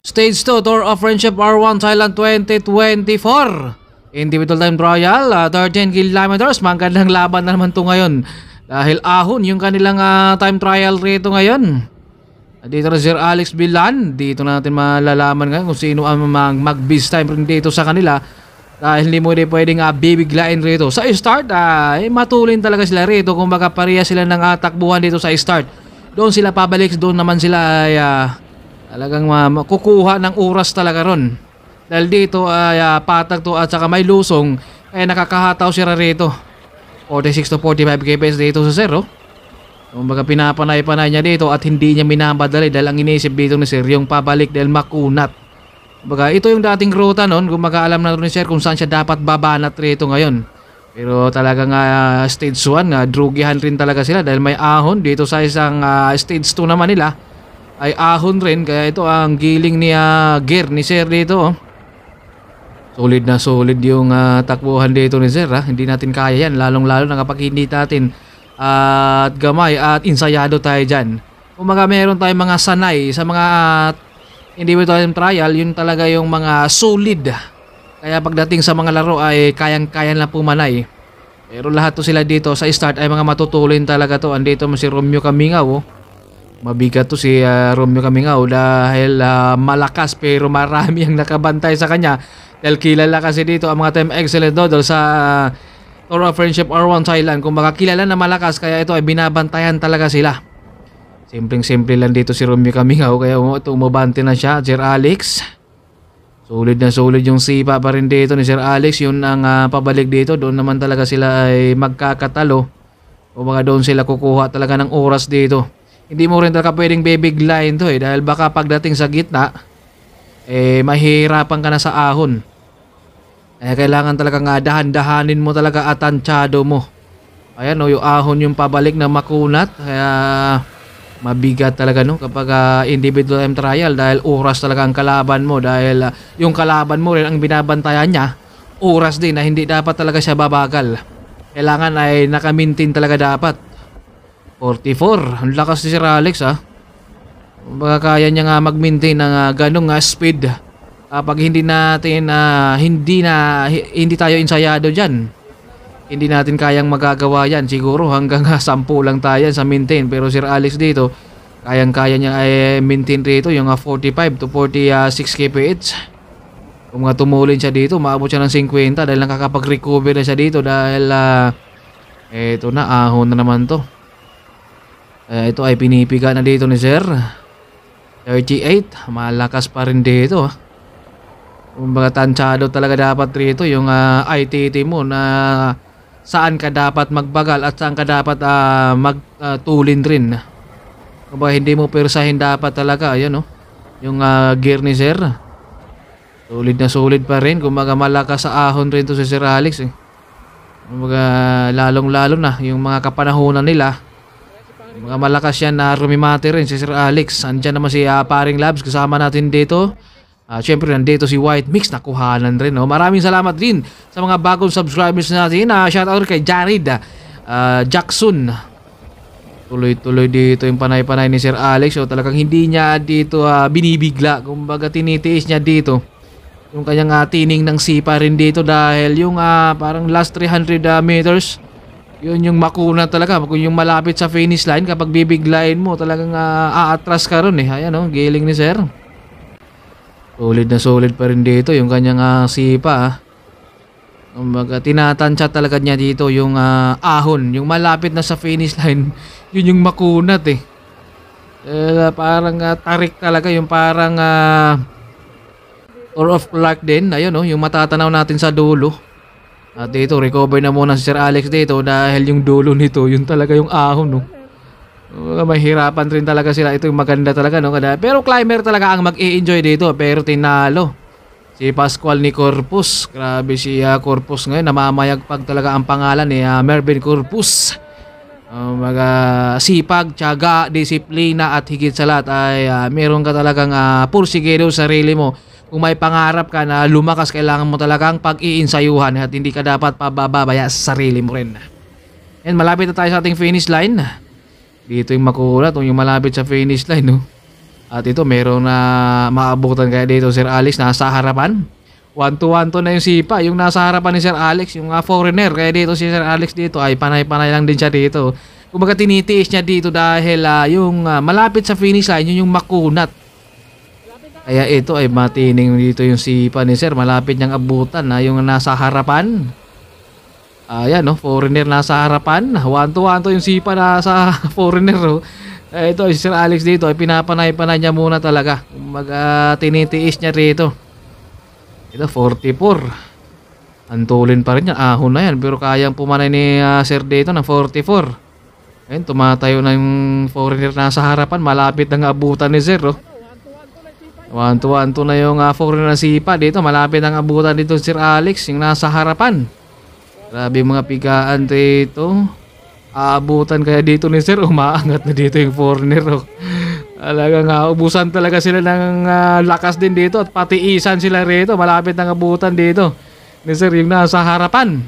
Stage 2, Tour of Friendship R1 Thailand 2024. Individual time trial, 13 kilometers. Magandang laban na naman to ngayon. Dahil ahon yung kanilang time trial rito ngayon. Dito na Sir Alex Bilan. Dito natin malalaman ngayon kung sino ang mag-biz time rin dito sa kanila. Dahil hindi mo rin pwedeng bibiglain rito. Sa start, matulin talaga sila rito. Kung baka pareha sila ng takbuhan dito sa start. Doon sila pabalik, doon naman sila ay talagang kukuha ng oras talaga ron. Dahil dito ay patag to at saka may lusong, kaya nakakahataw siya rito. 46 to 45 kps dito sa Sir. Kumbaga pinapanay-panay niya dito at hindi niya minamadali dahil ang iniisip dito ni Sir yung pabalik dahil makunat. Kumbaga ito yung dating ruta noon, kumbaga alam na rin ni Sir kung saan siya dapat babanat rito ngayon. Pero talagang stage 1, drugihan rin talaga sila dahil may ahon dito sa isang stage 2 naman nila. Ay ahon rin, kaya ito ang giling ni gear ni Sir dito. Solid na solid yung takbuhan dito ni Sir. Hindi natin kaya yan, lalong-lalo na kapag hindi natin at gamay at insayado tayo dyan. Kung meron tayong mga sanay sa mga individual trial, yun talaga yung mga solid. Kaya pagdating sa mga laro ay kayang-kaya lang pumanay. Pero lahat to sila dito sa start ay mga matutulin talaga to. Andito mo si Romeo Camingaw. Mabigat to si Romeo Camingaw dahil malakas pero marami ang nakabantay sa kanya. Dahil kilala kasi dito ang mga Team Excellent Doodle sa Tour of Friendship R1 Thailand. Kung baka kilala na malakas, kaya ito ay binabantayan talaga sila. Simpleng-simple lang dito si Romeo Camingaw, kaya umabante na siya. Sir Alex, solid na solid yung sipa pa rin dito ni Sir Alex. Yun ang pabalik dito, doon naman talaga sila ay magkakatalo. Kung baka doon sila kukuha talaga ng oras dito. Hindi mo rin talaga pwedeng bibiglayin to dahil baka pagdating sa gitna mahihirapan ka na sa ahon. Kaya kailangan talagang dahan-dahanin mo talaga at tansyado mo. Ayan yung ahon yung pabalik na makunat. Kaya mabigat talaga kapag individual time trial dahil oras talaga ang kalaban mo. Dahil yung kalaban mo rin ang binabantayan niya, oras din na hindi dapat talaga siya babagal. Kailangan ay nakamintin talaga dapat. 44. Ang lakas ni Sir Alex Baka kaya niya nga mag-maintain ng ganong speed. Kapag hindi natin hindi tayo insayado diyan. Hindi natin kayang magagawa yan. Siguro hanggang 10 lang tayo sa maintain. Pero Sir Alex dito, kayang-kaya niya ay maintain dito yung 45 to 46 kph. Kung tumulin siya dito, maabot siya ng 50 dahil nakakapag-recover na siya dito dahil eto na, ahon na naman to. Ito ay pinipiga na dito ni Sir. 38, malakas pa rin dito. Kumbaga tansyado talaga dapat rito yung ITT mo na saan ka dapat magbagal at saan ka dapat magtulin rin. Kumbaga hindi mo persahin dapat talaga. Ayan yung gear ni Sir. Solid na solid pa rin. Kumbaga malakas sa ahon rin to si Sir Alex Kumbaga lalong-lalo na yung mga kapanahunan nila. Mga malakas yan na rumimati rin si Sir Alex. Andyan naman si Paring Labs kasama natin dito. Siyempre nandito si White Mix, nakuhanan rin. Maraming salamat din sa mga bagong subscribers natin. Shoutout kay Jared Jackson. Tuloy-tuloy dito yung panay-panay ni Sir Alex. Talagang hindi niya dito binibigla. Kumbaga tinitiis niya dito yung kanyang tining ng sipa rin dito. Dahil yung parang last 300 meters, yun yung makuna talaga. Kung yung malapit sa finish line, kapag bibiglain mo, talagang aatras ka ron Ayan giling ni Sir. Solid na solid pa rin dito yung kanyang sipa. Kumbaga tinatansya talaga niya dito yung ahon. Yung malapit na sa finish line, yun yung makunat parang tarik talaga. Yung parang Tour of Clark din. Ayun yung matatanaw natin sa dulo. At dito, recover na muna si Sir Alex dito dahil yung dulo nito, yun talaga yung ahon mahirapan rin talaga sila. Ito yung maganda talaga pero climber talaga ang mag-i-enjoy dito. Pero tinalo si Pascual ni Corpus. Grabe si Corpus ngayon. Namamayagpag talaga ang pangalan ni Mervin Corpus. Sipag, tiyaga, disiplina at higit sa lahat ay meron ka talagang pursigido sa sarili mo. Kung may pangarap ka na lumakas, kailangan mo talagang pag-iinsayuhan at hindi ka dapat pababaya sa sarili mo rin. And malapit na tayo sa ating finish line. Dito yung makulat, yung malapit sa finish line At ito meron na maabutan kaya dito Sir Alex nasa harapan. 1-2 na yung sipa, yung nasa harapan ni Sir Alex, yung foreigner. Kaya dito si Sir Alex dito ay panay-panay lang din siya dito. Kumbaga tinitiis niya dito dahil yung malapit sa finish line, yun yung makunat. Kaya ito ay matining dito yung sipa ni Sir. Malapit niyang abutan na yung nasa harapan. Ayan no, foreigner nasa harapan. 1-2 yung sipa nasa foreigner. Oh. Ito si Sir Alex dito ay pinapanay-panay niya muna talaga. Kumbaga tinitiis niya rito. Ito 44. Antulin pa rin yan. Ahon na yan. Pero kayang pumanay ni Sir dito ng 44. Ayun, tumatayo na yung foreigner nasa harapan. Malapit na abutan ni Sir. Oh. 1-2 na yung foreigner ng sipa dito. Malapit na abutan dito Sir Alex. Yung nasa harapan. Grabe mga pigaan dito. Aabutan kaya dito ni Sir. Umaangat na dito yung foreigner. Oh. Talagang ubusan talaga sila ng lakas din dito at patiisan sila rito. Malapit ng abutan dito ni Sir yung nasa harapan.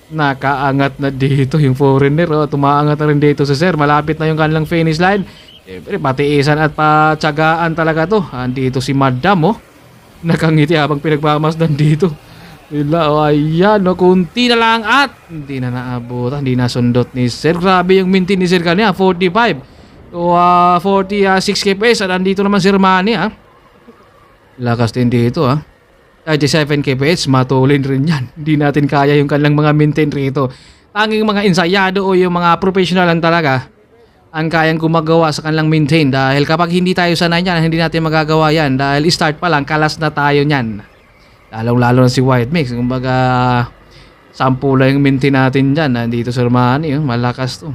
Nakaangat na dito yung foreigner. Oh. Tumaangat na rin dito si Sir. Malapit na yung kanilang finish line. Siyempre patiisan at patsagaan talaga to. Andito si Madam oh. Nakangiti habang pinagmamasdan dito. Ayan no, kunti na lang at hindi na naabutan. Hindi na sundot ni Sir. Grabe yung mintin ni Sir kanina 45 So 46 kps at andito naman si Romani ha. Lakas din dito ha. 37 kps matulin rin yan. Hindi natin kaya yung kanilang mga maintain rito. Tanging mga ensayado o yung mga professional lang talaga ang kayang gumagawa sa kanilang maintain. Dahil kapag hindi tayo sanay yan, hindi natin magagawa yan. Dahil start pa lang, kalas na tayo nyan. Lalong-lalo na si White Mix. Kumbaga sampula yung maintain natin dyan. Nandito si Romani, malakas to.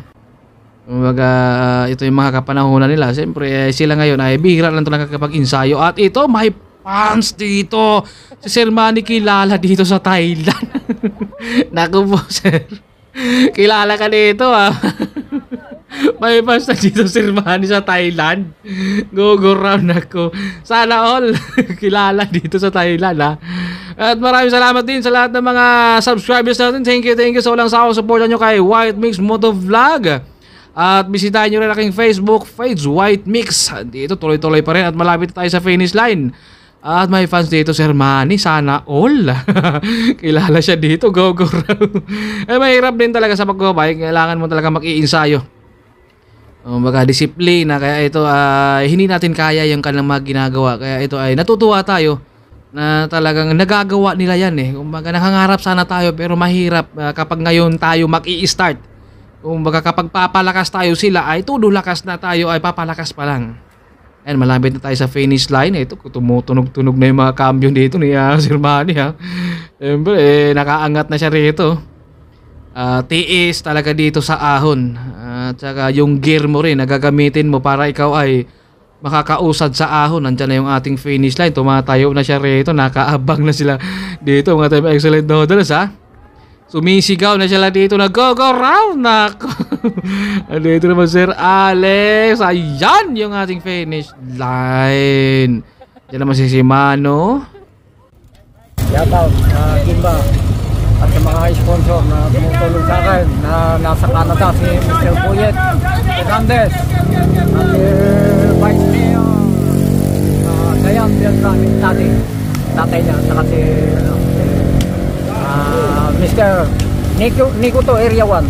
Kumbaga ito yung mga kapanahonan nila. Siyempre sila ngayon ay bihira lang ito nakakapag-insayo. At ito may fans dito. Si Sir Manny kilala dito sa Thailand. Naku po Sir. Kilala ka dito ha. May fans na dito Sir Manny sa Thailand. Go round ako. Sana all kilala dito sa Thailand ha. At maraming salamat din sa lahat ng mga subscribers natin. Thank you sa walang sawang support nyo kay White Mix Motovlog. At bisitahin nyo rin aking Facebook page, White Mix. Dito tuloy-tuloy pa rin at malapit tayo sa finish line. At may fans dito, Sir Manny. Sana all. Kilala siya dito. Go. Mahirap din talaga sa pag-bike. Kailangan mo talaga mag-iinsayo. Baga disiplina. Kaya ito hindi natin kaya yung kanilang mga ginagawa. Kaya ito ay natutuwa tayo na talagang nagagawa nila yan eh. Kumbaga nangangarap sana tayo pero mahirap kapag ngayon tayo mag-i-start. Kumbaga kapag papalakas tayo sila ay todo lakas na tayo ay papalakas pa lang. And malapit na tayo sa finish line. Ito tumutunog-tunog na yung mga cambio dito ni Sir Manny ha. Siyempre nakaangat na siya rito. Tiis talaga dito sa ahon. At saka yung gear mo rin nagagamitin mo para ikaw ay makakausad sa ahon. Nandiyan na yung ating finish line. Tumatayo na siya rito. Nakaabang na sila dito mga Team Excellent Noodles ha. Sumisigaw na sila dito na go round na ako. Dito naman Sir Alex. Ayan yung ating finish line. Diyan naman si Shimano. Shout out Kimba at sa mga sponsor na tumutulong sa akin na nasa Canada, si Mr. Boyet Fernandez at Vice Mayor Dayan Beltrán tatay niya saka si Mr. Nico to Area 1.